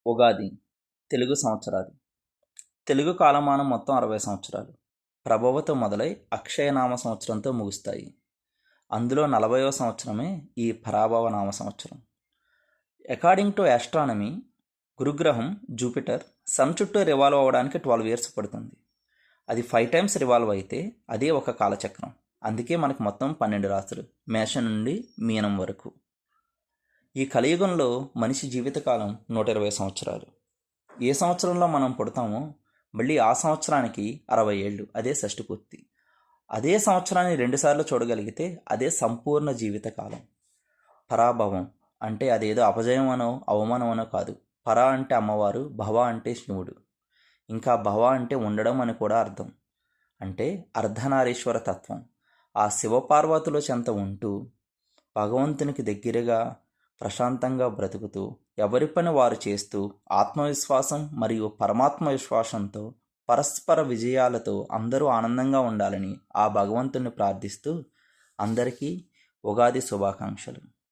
ఉగాది తెలుగు సంవత్సరాది. తెలుగు కాలమానం మొత్తం 60 సంవత్సరాలు. ప్రభవతో మొదలై అక్షయనామ సంవత్సరంతో ముగుస్తాయి. అందులో 40వ సంవత్సరమే ఈ పరాభవ నామ సంవత్సరం. అకార్డింగ్ టు ఆస్ట్రానమీ, గురుగ్రహం జూపిటర్ సన్ చుట్టూ రివాల్వ్ అవ్వడానికి 12 ఇయర్స్ పడుతుంది. అది 5 టైమ్స్ రివాల్వ్ అయితే అదే ఒక కాలచక్రం. అందుకే మనకు మొత్తం 12 రాశులు, మేషం నుండి మీనం వరకు. ఈ కలియుగంలో మనిషి జీవితకాలం 120 సంవత్సరాలు. ఏ సంవత్సరంలో మనం పుడతామో మళ్ళీ ఆ సంవత్సరానికి 60 ఏళ్ళు, అదే షష్టిపూర్తి. అదే సంవత్సరాన్ని 2 సార్లు చూడగలిగితే అదే సంపూర్ణ జీవితకాలం. పరాభవం అంటే అదేదో అపజయం అనో అవమానం అనో కాదు. పర అంటే అమ్మవారు, భవ అంటే శివుడు, ఇంకా భవ అంటే ఉండడం అని కూడా అర్థం. అంటే అర్ధనారీశ్వర తత్వం. ఆ శివపార్వతుల చెంత ఉంటూ భగవంతునికి దగ్గరగా ప్రశాంతంగా బ్రతుకుతూ ఎవరి పని వారు చేస్తూ ఆత్మవిశ్వాసం మరియు పరమాత్మ విశ్వాసంతో పరస్పర విజయాలతో అందరూ ఆనందంగా ఉండాలని ఆ భగవంతుని ప్రార్థిస్తూ అందరికీ ఉగాది శుభాకాంక్షలు.